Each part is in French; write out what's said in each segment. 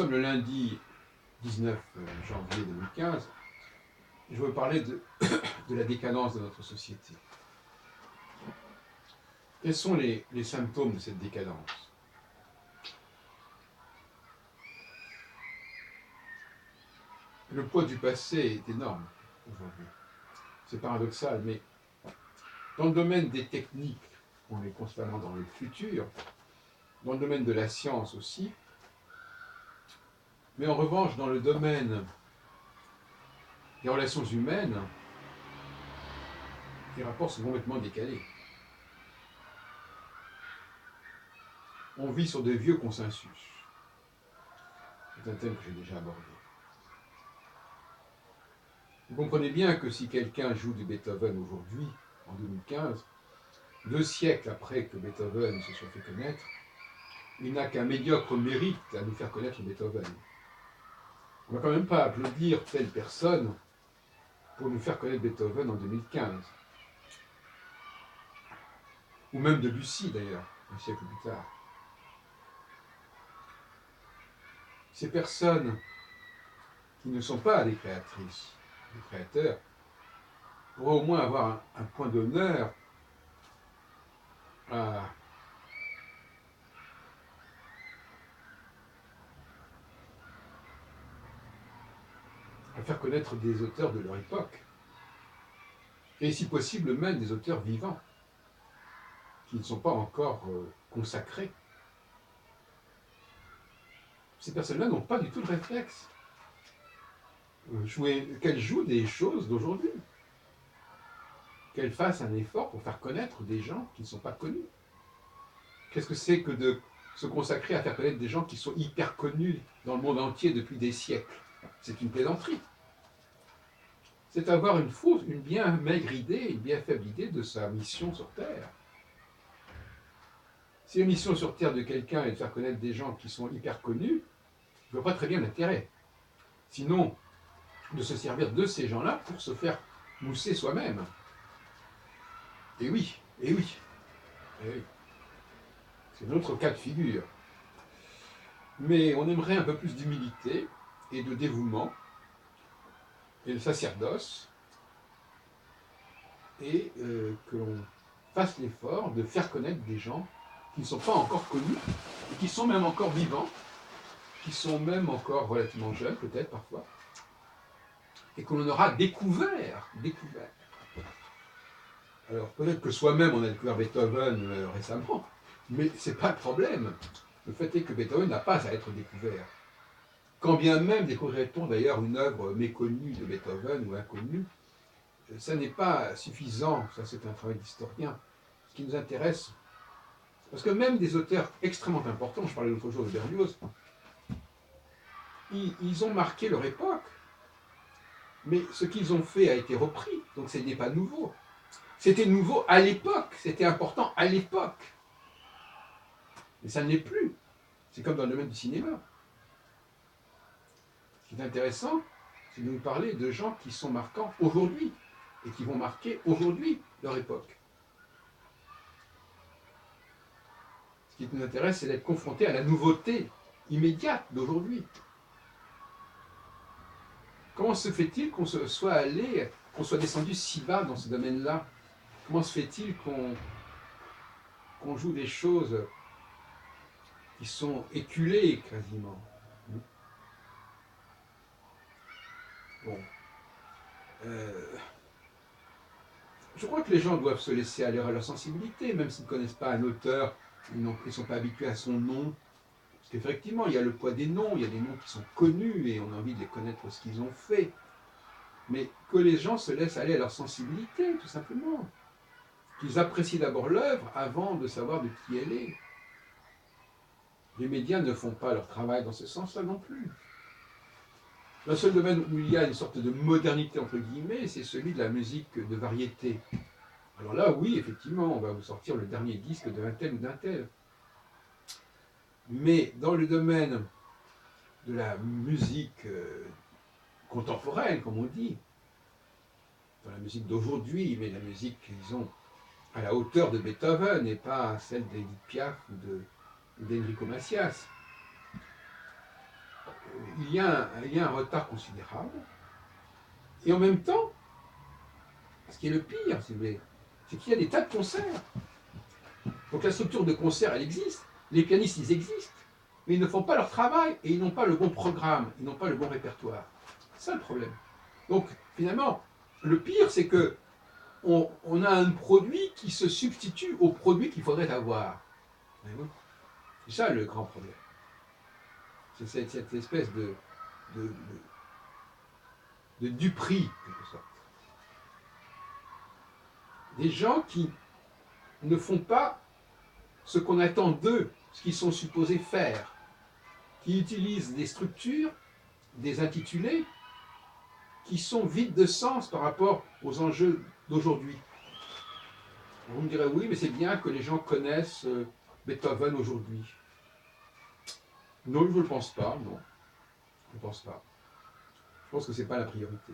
sommes le lundi 19 janvier 2015. Je veux parler de la décadence de notre société. Quels sont les symptômes de cette décadence? Le poids du passé est énorme aujourd'hui. C'est paradoxal, mais dans le domaine des techniques, on est constamment dans le futur, dans le domaine de la science aussi, mais en revanche, dans le domaine des relations humaines, les rapports sont complètement décalés. On vit sur de vieux consensus. C'est un thème que j'ai déjà abordé. Vous comprenez bien que si quelqu'un joue du Beethoven aujourd'hui, en 2015, 2 siècles après que Beethoven se soit fait connaître, il n'a qu'un médiocre mérite à nous faire connaître Beethoven. On ne va quand même pas applaudir telle personne pour nous faire connaître Beethoven en 2015. Ou même Debussy d'ailleurs, un siècle plus tard. Ces personnes qui ne sont pas des créatrices, des créateurs, pourraient au moins avoir un point d'honneur à faire connaître des auteurs de leur époque, et si possible même des auteurs vivants, qui ne sont pas encore consacrés. Ces personnes-là n'ont pas du tout le réflexe qu'elles jouent des choses d'aujourd'hui, qu'elles fassent un effort pour faire connaître des gens qui ne sont pas connus. Qu'est-ce que c'est que de se consacrer à faire connaître des gens qui sont hyper connus dans le monde entier depuis des siècles? C'est une plaisanterie. C'est avoir une bien maigre idée, une bien faible idée de sa mission sur Terre. Si la mission sur Terre de quelqu'un est de faire connaître des gens qui sont hyper connus, je ne vois pas très bien l'intérêt. Sinon, de se servir de ces gens-là pour se faire mousser soi-même. Et oui, et oui, et oui. C'est notre cas de figure. Mais on aimerait un peu plus d'humilité et de dévouement et de sacerdoce, et que l'on fasse l'effort de faire connaître des gens qui ne sont pas encore connus, et qui sont même encore vivants, qui sont même encore relativement jeunes, peut-être parfois, et que l'on aura découvert. Alors peut-être que soi-même on a découvert Beethoven récemment, mais ce n'est pas le problème. Le fait est que Beethoven n'a pas à être découvert. Quand bien même découvrirait-on d'ailleurs une œuvre méconnue de Beethoven ou inconnue, ça n'est pas suffisant, ça c'est un travail d'historien. Ce qui nous intéresse, parce que même des auteurs extrêmement importants, je parlais l'autre jour de Berlioz, ils ont marqué leur époque, mais ce qu'ils ont fait a été repris, donc ce n'est pas nouveau. C'était nouveau à l'époque, c'était important à l'époque. Mais ça ne l'est plus. C'est comme dans le domaine du cinéma. Ce qui est intéressant, c'est de nous parler de gens qui sont marquants aujourd'hui et qui vont marquer aujourd'hui leur époque. Ce qui nous intéresse, c'est d'être confronté à la nouveauté immédiate d'aujourd'hui. Comment se fait-il qu'on soit descendu si bas dans ce domaine-là? Comment se fait-il qu'on joue des choses qui sont éculées quasiment? Bon. Je crois que les gens doivent se laisser aller à leur sensibilité, même s'ils ne connaissent pas un auteur, ils ne sont pas habitués à son nom. Parce qu'effectivement, il y a le poids des noms, il y a des noms qui sont connus et on a envie de les connaître ce qu'ils ont fait. Mais que les gens se laissent aller à leur sensibilité, tout simplement. Qu'ils apprécient d'abord l'œuvre avant de savoir de qui elle est. Les médias ne font pas leur travail dans ce sens-là non plus. Le seul domaine où il y a une sorte de modernité, entre guillemets, c'est celui de la musique de variété. Alors là, oui, effectivement, on va vous sortir le dernier disque d'un tel ou d'un tel. Mais dans le domaine de la musique contemporaine, comme on dit, dans la musique d'aujourd'hui, mais la musique, disons, à la hauteur de Beethoven et pas celle d'Edith Piaf ou d'Enrico Macias, il y a un retard considérable. Et en même temps, ce qui est le pire, si vous voulez, c'est qu'il y a des tas de concerts. Donc la structure de concert, elle existe. Les pianistes, ils existent. Mais ils ne font pas leur travail et ils n'ont pas le bon programme, ils n'ont pas le bon répertoire. C'est ça le problème. Donc finalement, le pire, c'est que on a un produit qui se substitue au produit qu'il faudrait avoir. C'est ça le grand problème. C'est cette espèce de, de duperie, en quelque sorte. Des gens qui ne font pas ce qu'on attend d'eux, ce qu'ils sont supposés faire, qui utilisent des structures, des intitulés, qui sont vides de sens par rapport aux enjeux d'aujourd'hui. Vous me direz, oui, mais c'est bien que les gens connaissent Beethoven aujourd'hui. Non, je ne le pense pas, non. Je ne pense pas. Je pense que ce n'est pas la priorité.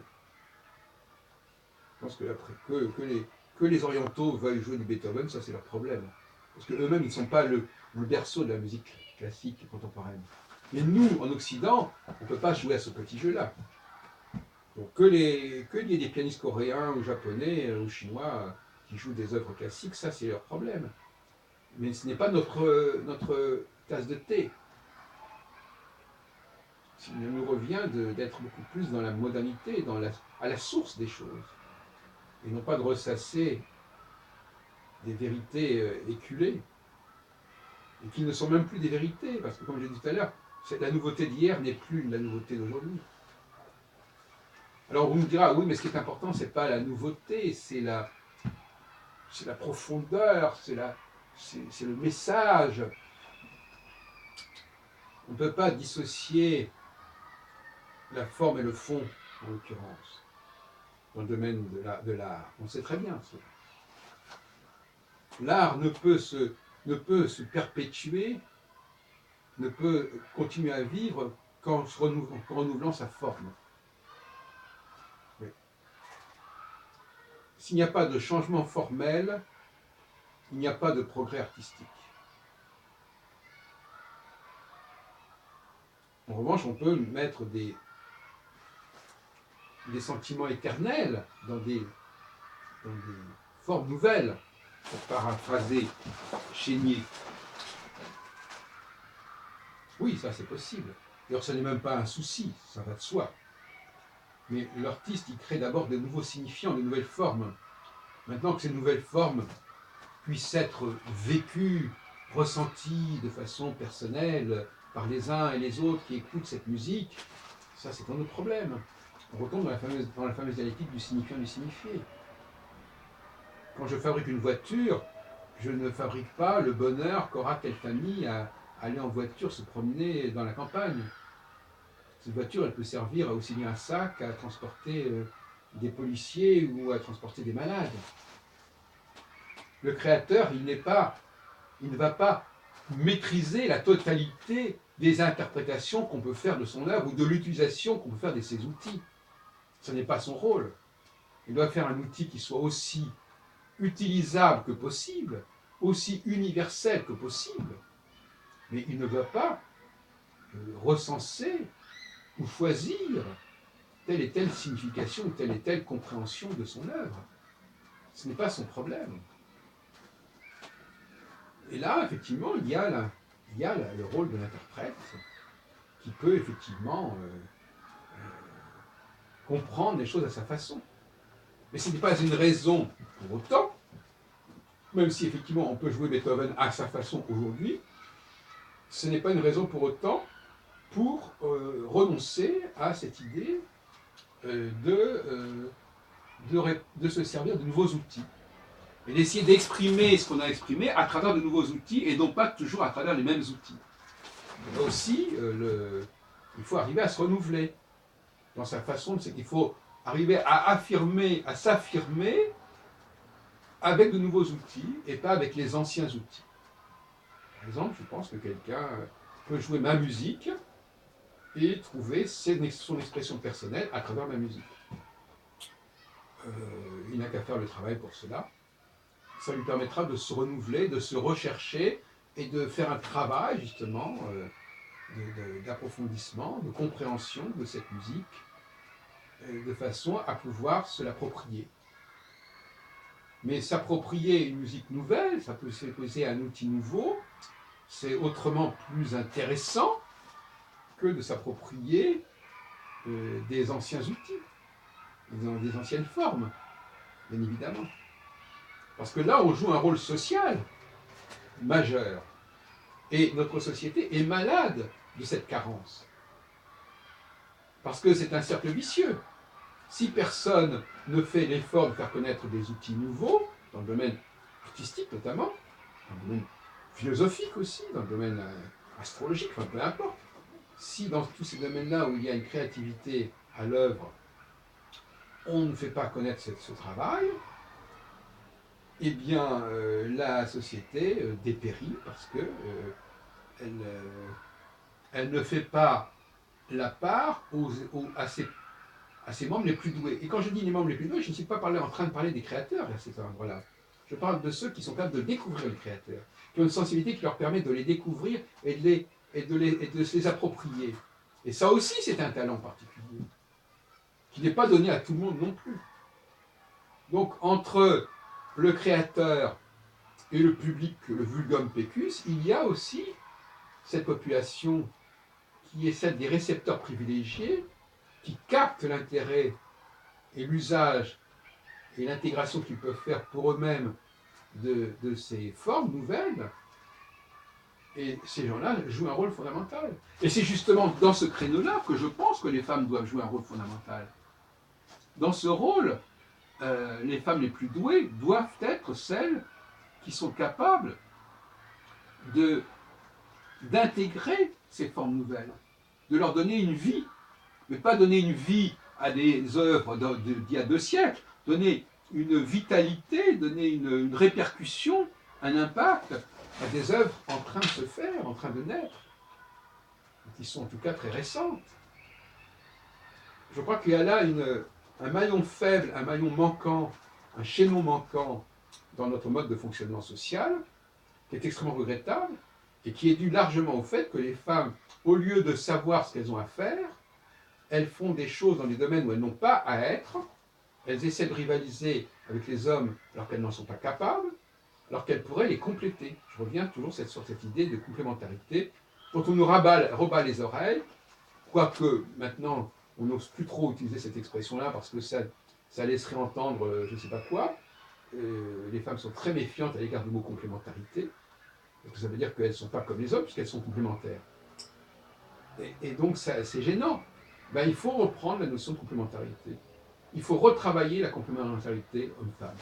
Je pense que les orientaux veuillent jouer du Beethoven, ça c'est leur problème. Parce qu'eux-mêmes, ils ne sont pas le berceau de la musique classique et contemporaine. Mais nous, en Occident, on ne peut pas jouer à ce petit jeu-là. Donc qu'il y ait des pianistes coréens ou japonais ou chinois qui jouent des œuvres classiques, ça c'est leur problème. Mais ce n'est pas notre tasse de thé. Il nous revient d'être beaucoup plus dans la modernité, à la source des choses. Et non pas de ressasser des vérités éculées, et qui ne sont même plus des vérités, parce que comme j'ai dit tout à l'heure, la nouveauté d'hier n'est plus la nouveauté d'aujourd'hui. Alors on me dira, oui, mais ce qui est important, ce n'est pas la nouveauté, c'est la profondeur, c'est le message. On ne peut pas dissocier la forme et le fond, en l'occurrence, dans le domaine de l'art. On sait très bien ça. L'art ne peut se perpétuer, ne peut continuer à vivre qu'en renouvelant sa forme. Oui. S'il n'y a pas de changement formel, il n'y a pas de progrès artistique. En revanche, on peut mettre des sentiments éternels dans des formes nouvelles, pour paraphraser Chénier. Oui, ça c'est possible. D'ailleurs, ce n'est même pas un souci, ça va de soi. Mais l'artiste, il crée d'abord de nouveaux signifiants, de nouvelles formes. Maintenant que ces nouvelles formes puissent être vécues, ressenties de façon personnelle par les uns et les autres qui écoutent cette musique, ça c'est un autre problème. On retombe dans la fameuse dialectique du signifiant et du signifié. Quand je fabrique une voiture, je ne fabrique pas le bonheur qu'aura telle famille à aller en voiture se promener dans la campagne. Cette voiture, elle peut servir aussi bien un sac à transporter des policiers ou à transporter des malades. Le créateur, il ne va pas maîtriser la totalité des interprétations qu'on peut faire de son œuvre ou de l'utilisation qu'on peut faire de ses outils. Ce n'est pas son rôle. Il doit faire un outil qui soit aussi utilisable que possible, aussi universel que possible. Mais il ne va pas recenser ou choisir telle et telle signification ou telle et telle compréhension de son œuvre. Ce n'est pas son problème. Et là, effectivement, il y a le rôle de l'interprète qui peut effectivement comprendre les choses à sa façon. Mais ce n'est pas une raison pour autant, même si effectivement on peut jouer Beethoven à sa façon aujourd'hui, ce n'est pas une raison pour autant pour renoncer à cette idée de se servir de nouveaux outils et d'essayer d'exprimer ce qu'on a exprimé à travers de nouveaux outils et non pas toujours à travers les mêmes outils. Là aussi, il faut arriver à se renouveler dans sa façon, c'est qu'il faut arriver à s'affirmer avec de nouveaux outils et pas avec les anciens outils. Par exemple, je pense que quelqu'un peut jouer ma musique et trouver son expression personnelle à travers ma musique. Il n'a qu'à faire le travail pour cela. Ça lui permettra de se renouveler, de se rechercher et de faire un travail justement d'approfondissement, de compréhension de cette musique, de façon à pouvoir se l'approprier. Mais s'approprier une musique nouvelle, ça peut s'approprier un outil nouveau, c'est autrement plus intéressant que de s'approprier des anciens outils, des anciennes formes, bien évidemment. Parce que là, on joue un rôle social majeur. Et notre société est malade de cette carence. Parce que c'est un cercle vicieux. Si personne ne fait l'effort de faire connaître des outils nouveaux, dans le domaine artistique notamment, dans le domaine philosophique aussi, dans le domaine astrologique, enfin peu importe, si dans tous ces domaines-là où il y a une créativité à l'œuvre, on ne fait pas connaître ce travail, eh bien la société dépérit parce que elle ne fait pas la part à ses membres les plus doués. Et quand je dis les membres les plus doués, je ne suis pas en train de parler des créateurs à cet endroit-là. Je parle de ceux qui sont capables de découvrir les créateurs, qui ont une sensibilité qui leur permet de les découvrir et de se les approprier. Et ça aussi, c'est un talent particulier, qui n'est pas donné à tout le monde non plus. Donc, entre le créateur et le public, le vulgum pecus, il y a aussi cette population qui est celle des récepteurs privilégiés, qui captent l'intérêt et l'usage et l'intégration qu'ils peuvent faire pour eux-mêmes de ces formes nouvelles. Et ces gens-là jouent un rôle fondamental. Et c'est justement dans ce créneau-là que je pense que les femmes doivent jouer un rôle fondamental. Dans ce rôle, les femmes les plus douées doivent être celles qui sont capables d'intégrer ces formes nouvelles, de leur donner une vie, mais pas donner une vie à des œuvres d'il y a 2 siècles, donner une vitalité, donner une répercussion, un impact à des œuvres en train de se faire, en train de naître, qui sont en tout cas très récentes. Je crois qu'il y a là un maillon faible, un maillon manquant, un chaînon manquant dans notre mode de fonctionnement social, qui est extrêmement regrettable, et qui est dû largement au fait que les femmes, au lieu de savoir ce qu'elles ont à faire, elles font des choses dans des domaines où elles n'ont pas à être, elles essaient de rivaliser avec les hommes alors qu'elles n'en sont pas capables, alors qu'elles pourraient les compléter. Je reviens toujours sur cette idée de complémentarité dont on nous rebat les oreilles, quoique maintenant on n'ose plus trop utiliser cette expression-là parce que ça laisserait entendre je ne sais pas quoi. Les femmes sont très méfiantes à l'égard du mot complémentarité, parce que ça veut dire qu'elles ne sont pas comme les hommes puisqu'elles sont complémentaires. Et donc c'est gênant. Ben, il faut reprendre la notion de complémentarité. Il faut retravailler la complémentarité homme-femme.